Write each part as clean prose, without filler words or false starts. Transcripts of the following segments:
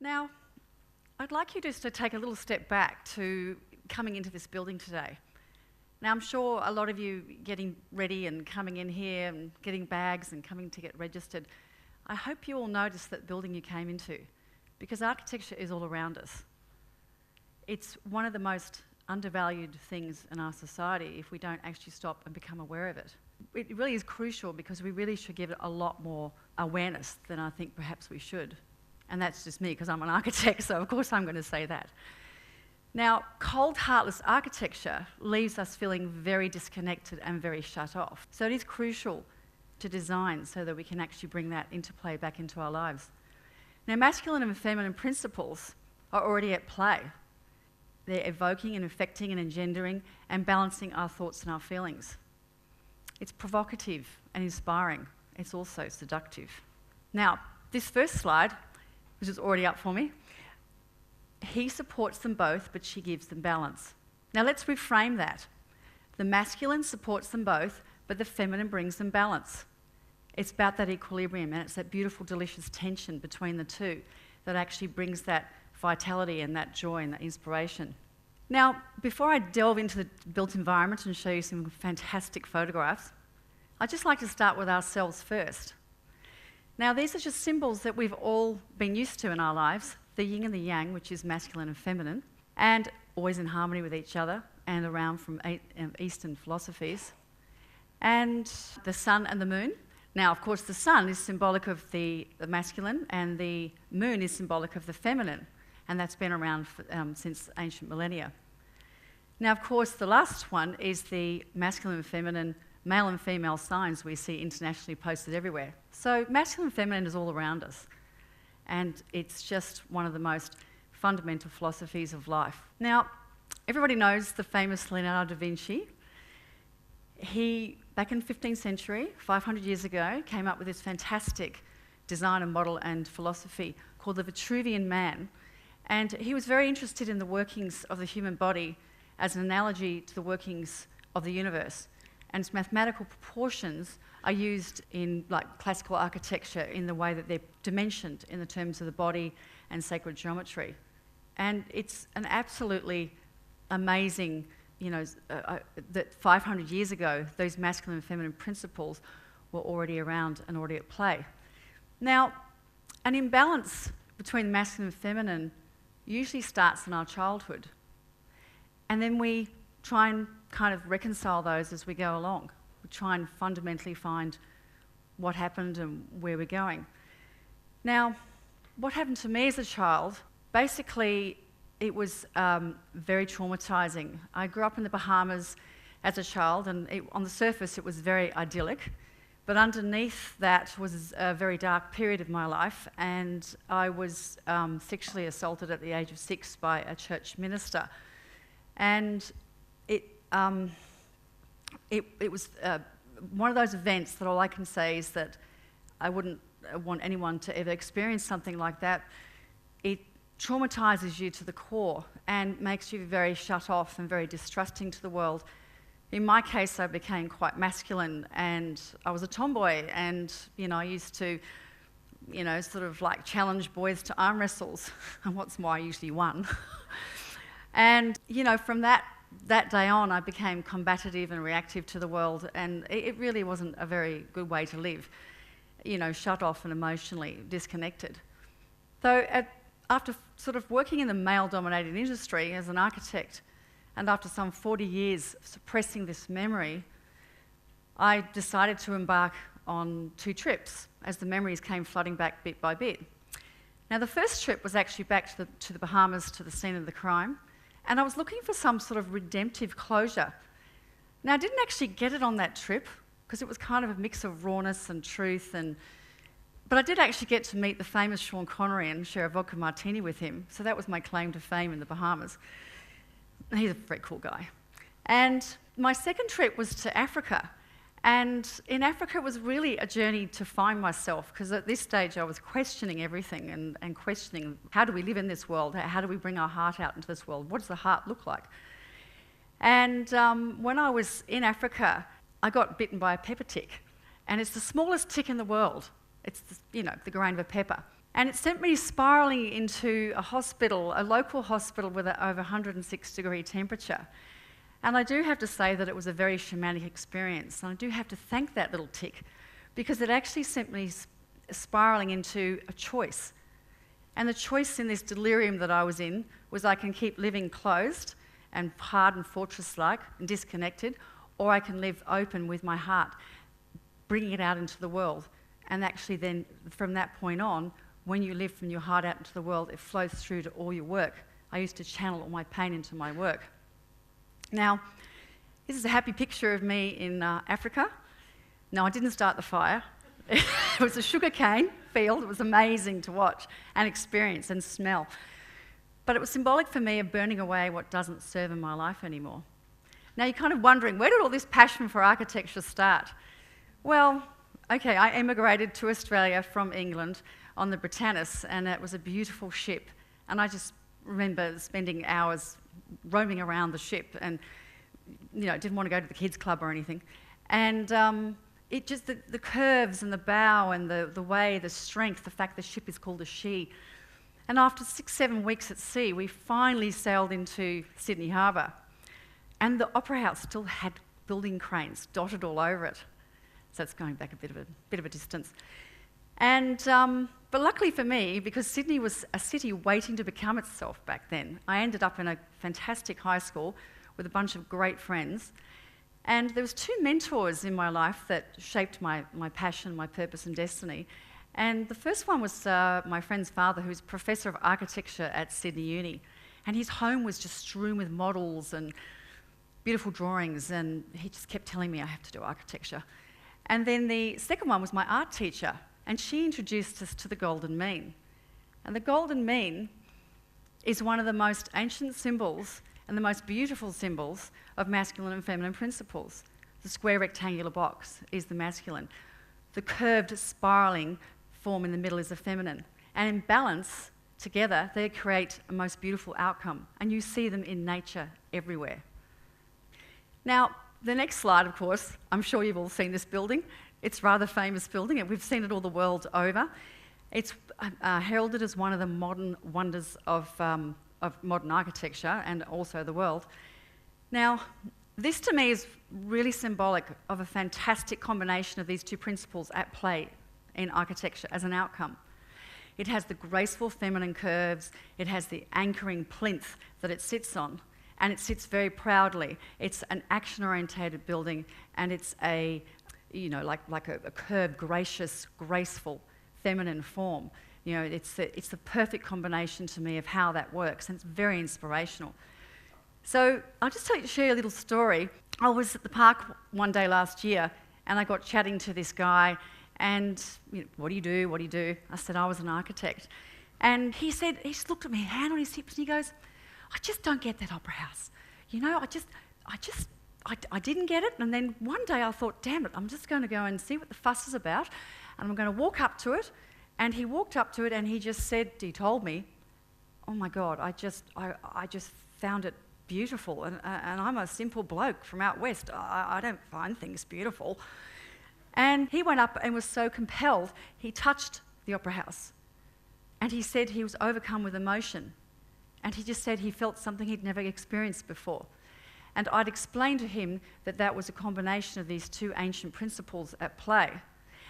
Now, I'd like you just to take a little step back to coming into this building today. Now, I'm sure a lot of you getting ready and coming in here and getting bags and coming to get registered, I hope you all noticed that building you came into, because architecture is all around us. It's one of the most undervalued things in our society if we don't actually stop and become aware of it. It really is crucial because we really should give it a lot more awareness than I think perhaps we should. And that's just me, because I'm an architect, so of course I'm going to say that. Now, cold, heartless architecture leaves us feeling very disconnected and very shut off. So it is crucial to design so that we can actually bring that into play back into our lives. Now, masculine and feminine principles are already at play. They're evoking and affecting and engendering and balancing our thoughts and our feelings. It's provocative and inspiring. It's also seductive. Now, this first slide, which is already up for me, he supports them both, but she gives them balance. Now let's reframe that. The masculine supports them both, but the feminine brings them balance. It's about that equilibrium, and it's that beautiful, delicious tension between the two that actually brings that vitality and that joy and that inspiration. Now, before I delve into the built environment and show you some fantastic photographs, I'd just like to start with ourselves first. Now, these are just symbols that we've all been used to in our lives, the yin and the yang, which is masculine and feminine, and always in harmony with each other and around from Eastern philosophies. And the sun and the moon. Now, of course, the sun is symbolic of the masculine and the moon is symbolic of the feminine, and that's been around since ancient millennia. Now, of course, the last one is the masculine and feminine, male and female signs we see internationally posted everywhere. So masculine and feminine is all around us, and it's just one of the most fundamental philosophies of life. Now, everybody knows the famous Leonardo da Vinci. He, back in the 15th century, 500 years ago, came up with this fantastic design and model and philosophy called the Vitruvian Man. And he was very interested in the workings of the human body as an analogy to the workings of the universe. And its mathematical proportions are used in classical architecture in the way that they're dimensioned in the terms of the body and sacred geometry. And it's an absolutely amazing, that 500 years ago, those masculine and feminine principles were already around and already at play. Now, an imbalance between masculine and feminine usually starts in our childhood. And then we try and kind of reconcile those as we go along. We try and fundamentally find what happened and where we're going. Now, what happened to me as a child, basically it was very traumatizing. I grew up in the Bahamas as a child, and on the surface it was very idyllic, but underneath that was a very dark period of my life, and I was sexually assaulted at the age of 6 by a church minister. And it was one of those events that all I can say is that I wouldn't want anyone to ever experience something like that. It traumatizes you to the core and makes you very shut off and very distrusting to the world. In my case, I became quite masculine, and I was a tomboy, and I used to sort of challenge boys to arm wrestles, and what's more, I usually won. And from that day on, I became combative and reactive to the world, and it really wasn't a very good way to live, shut off and emotionally disconnected. So after sort of working in the male-dominated industry as an architect, and after some 40 years of suppressing this memory, I decided to embark on 2 trips as the memories came flooding back bit by bit. Now, the first trip was actually back to the Bahamas, to the scene of the crime, and I was looking for some sort of redemptive closure. Now, I didn't actually get it on that trip, because it was kind of a mix of rawness and truth, but I did actually get to meet the famous Sean Connery and share a vodka martini with him, so that was my claim to fame in the Bahamas. He's a very cool guy. And my second trip was to Africa, and in Africa it was really a journey to find myself, because at this stage I was questioning everything and questioning, how do we live in this world? How do we bring our heart out into this world? What does the heart look like? And when I was in Africa, I got bitten by a pepper tick, and it's the smallest tick in the world. It's the grain of a pepper. And it sent me spiralling into a hospital, a local hospital with an over 106-degree temperature. And I do have to say that it was a very shamanic experience. And I do have to thank that little tick, because it actually sent me spiralling into a choice. And the choice in this delirium that I was in was I can keep living closed and hard and fortress-like and disconnected, or I can live open with my heart, bringing it out into the world. And actually then, from that point on, when you live from your heart out into the world, it flows through to all your work. I used to channel all my pain into my work. Now, this is a happy picture of me in Africa. No, I didn't start the fire. It was a sugarcane field. It was amazing to watch and experience and smell. But it was symbolic for me of burning away what doesn't serve in my life anymore. Now you're kind of wondering, where did all this passion for architecture start? Well, okay, I emigrated to Australia from England on the Britannis, and it was a beautiful ship. And I just remember spending hours roaming around the ship, and didn't want to go to the kids' club or anything. And it just, the curves and the bow and the way, the strength, the fact the ship is called a she. And after 6-7 weeks at sea, we finally sailed into Sydney Harbour. And the Opera House still had building cranes dotted all over it. So it's going back a bit of a distance. And, but luckily for me, because Sydney was a city waiting to become itself back then, I ended up in a fantastic high school with a bunch of great friends. And there was 2 mentors in my life that shaped my passion, my purpose and destiny. And the first one was my friend's father, who was professor of architecture at Sydney Uni. And his home was just strewn with models and beautiful drawings, and he just kept telling me I have to do architecture. And then the second one was my art teacher, and she introduced us to the golden mean. And the golden mean is one of the most ancient symbols and the most beautiful symbols of masculine and feminine principles. The square rectangular box is the masculine. The curved spiralling form in the middle is the feminine. And in balance, together, they create a most beautiful outcome. And you see them in nature everywhere. Now, the next slide, of course, I'm sure you've all seen this building. It's a rather famous building, and we've seen it all the world over. It's heralded as one of the modern wonders of modern architecture and also the world. Now, this to me is really symbolic of a fantastic combination of these 2 principles at play in architecture as an outcome. It has the graceful feminine curves, it has the anchoring plinth that it sits on, and it sits very proudly. It's an action-orientated building, and it's a, like a curved, gracious, graceful, feminine form. It's the perfect combination to me of how that works, and it's very inspirational. So I'll just share a little story. I was at the park one day last year, and I got chatting to this guy, and what do you do? What do you do? I said I was an architect. And he said, he just looked at me, hand on his hips, and he goes, I just don't get that opera house. I didn't get it. And then one day I thought, damn it, I'm just going to go and see what the fuss is about. And I'm going to walk up to it. And he walked up to it and he just said, he told me, oh my God, I just found it beautiful. And I'm a simple bloke from out west. I don't find things beautiful. And he went up and was so compelled, he touched the opera house. And he said he was overcome with emotion. And he just said he felt something he'd never experienced before. And I'd explained to him that that was a combination of these 2 ancient principles at play.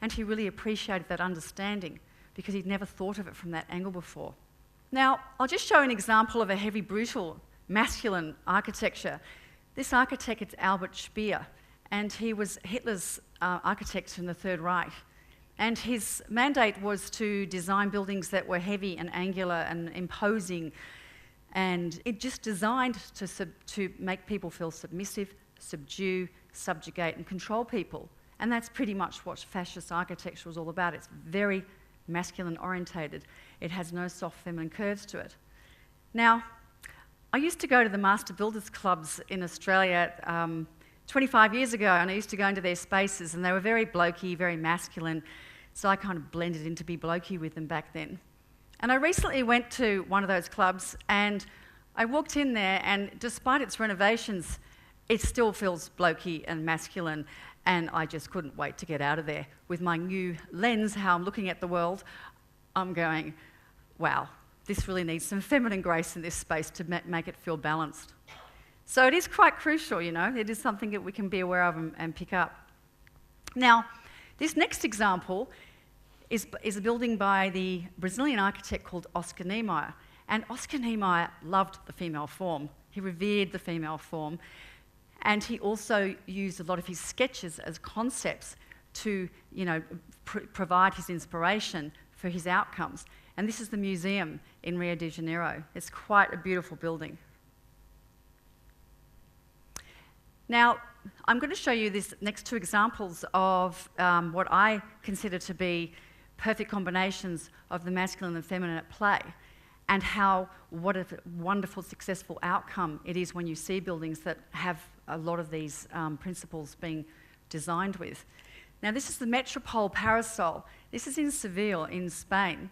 And he really appreciated that understanding because he'd never thought of it from that angle before. Now, I'll just show an example of a heavy, brutal, masculine architecture. This architect is Albert Speer, and he was Hitler's architect in the Third Reich. And his mandate was to design buildings that were heavy and angular and imposing, and it just designed to make people feel submissive, subdue, subjugate, and control people. And that's pretty much what fascist architecture was all about. It's very masculine orientated. It has no soft feminine curves to it. Now, I used to go to the master builders clubs in Australia 25 years ago, and I used to go into their spaces, and they were very blokey, very masculine, so I kind of blended in to be blokey with them back then. And I recently went to one of those clubs, and I walked in there, and despite its renovations, it still feels blokey and masculine, and I just couldn't wait to get out of there. With my new lens, how I'm looking at the world, I'm going, wow, this really needs some feminine grace in this space to make it feel balanced. So it is quite crucial, you know, it is something that we can be aware of and pick up. Now, this next example is a building by the Brazilian architect called Oscar Niemeyer. And Oscar Niemeyer loved the female form. He revered the female form. And he also used a lot of his sketches as concepts to, you know, provide his inspiration for his outcomes. And this is the museum in Rio de Janeiro. It's quite a beautiful building. Now, I'm going to show you these next two examples of what I consider to be perfect combinations of the masculine and feminine at play, and what a wonderful, successful outcome it is when you see buildings that have a lot of these principles being designed with. Now, this is the Metropole parasol. This is in Seville, in Spain.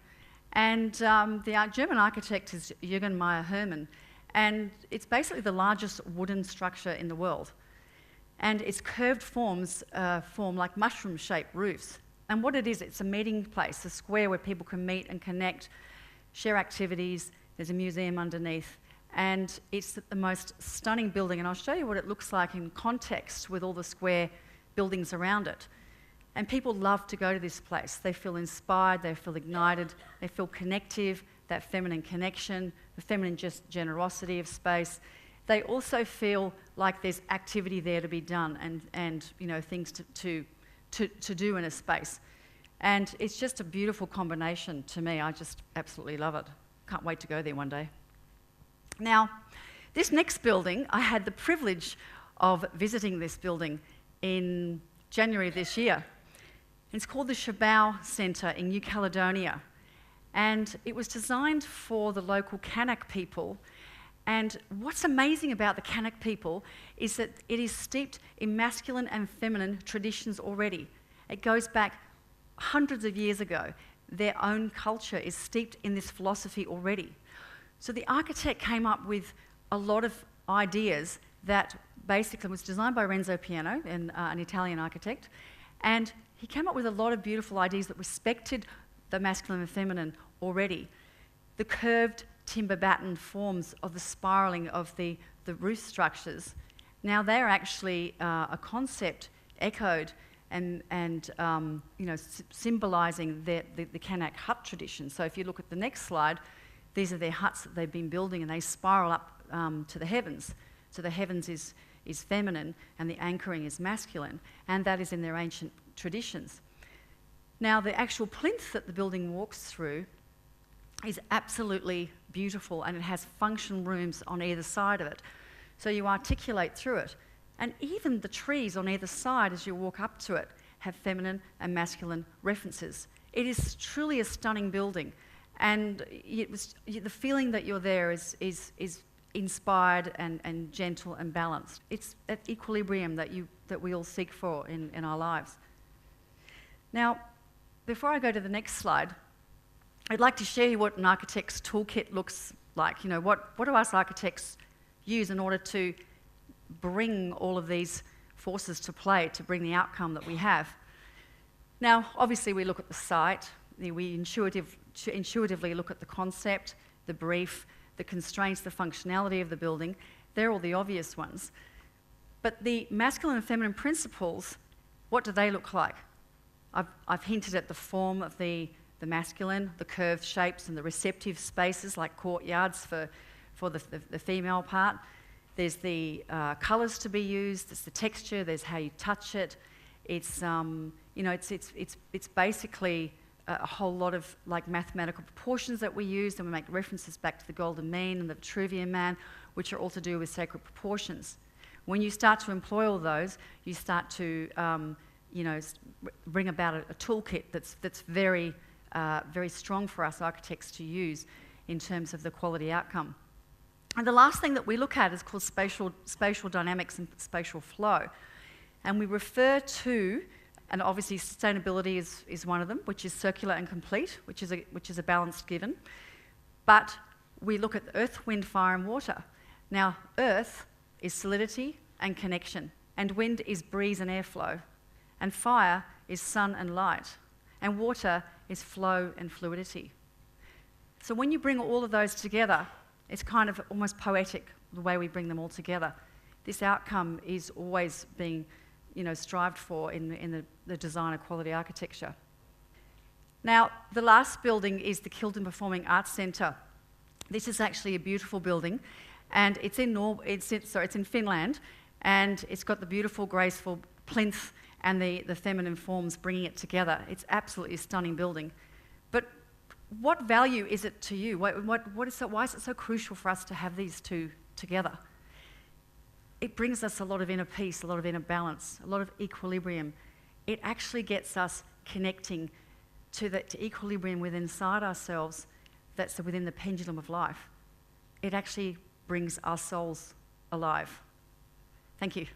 And the German architect is Gilles, and it's basically the largest wooden structure in the world. And its curved forms form like mushroom-shaped roofs. And what it is, it's a meeting place, a square where people can meet and connect, share activities. There's a museum underneath. And it's the most stunning building. And I'll show you what it looks like in context with all the square buildings around it. And people love to go to this place. They feel inspired, they feel ignited, they feel connective, that feminine connection, the feminine generosity of space. They also feel like there's activity there to be done and you know, things to do in a space. And it's just a beautiful combination to me. I just absolutely love it. Can't wait to go there one day. Now, this next building, I had the privilege of visiting this building in January this year. It's called the Chevelle Centre in New Caledonia. And it was designed for the local Kanak people. And what's amazing about the Kanak people is that it is steeped in masculine and feminine traditions already. It goes back hundreds of years ago. Their own culture is steeped in this philosophy already. So the architect came up with a lot of ideas that basically was designed by Renzo Piano, an Italian architect, and he came up with a lot of beautiful ideas that respected the masculine and feminine already. The curved timber batten forms of the spiralling of the roof structures. Now they're actually a concept echoed and you know, symbolising the Kanak hut tradition. So if you look at the next slide, these are their huts that they've been building, and they spiral up to the heavens. So the heavens is feminine and the anchoring is masculine, and that is in their ancient traditions. Now the actual plinth that the building walks through is absolutely beautiful, and it has function rooms on either side of it. So you articulate through it. And even the trees on either side as you walk up to it have feminine and masculine references. It is truly a stunning building. And the feeling that you're there is inspired and gentle and balanced. It's that equilibrium that we all seek for in our lives. Now, before I go to the next slide, I'd like to share you what an architect's toolkit looks like. You know, what do us architects use in order to bring all of these forces to play to bring the outcome that we have? Now, obviously, we look at the site. We intuitively look at the concept, the brief, the constraints, the functionality of the building. They're all the obvious ones. But the masculine and feminine principles, what do they look like? I've hinted at the form of the masculine, the curved shapes and the receptive spaces like courtyards for the female part. There's the colours to be used, there's the texture, there's how you touch it. It's you know, it's basically a whole lot of like mathematical proportions that we use, and we make references back to the Golden Mean and the Vitruvian Man, which are all to do with sacred proportions. When you start to employ all those, you start to you know, bring about a toolkit that's very very strong for us architects to use in terms of the quality outcome. And the last thing that we look at is called spatial dynamics and spatial flow. And we refer to, and obviously sustainability is one of them, which is circular and complete, which is a balanced given. But we look at earth, wind, fire and water. Now, earth is solidity and connection, and wind is breeze and airflow, and fire is sun and light. and water is flow and fluidity. So when you bring all of those together, it's kind of almost poetic, the way we bring them all together. This outcome is always being, strived for in the design of quality architecture. Now, the last building is the Kilden Performing Arts Centre. This is actually a beautiful building, and it's in Finland, and it's got the beautiful, graceful plinth and the feminine forms bringing it together. It's absolutely a stunning building. But what value is it to you? Why is it so crucial for us to have these two together? It brings us a lot of inner peace, a lot of inner balance, a lot of equilibrium. It actually gets us connecting to equilibrium within inside ourselves, that's within the pendulum of life. It actually brings our souls alive. Thank you.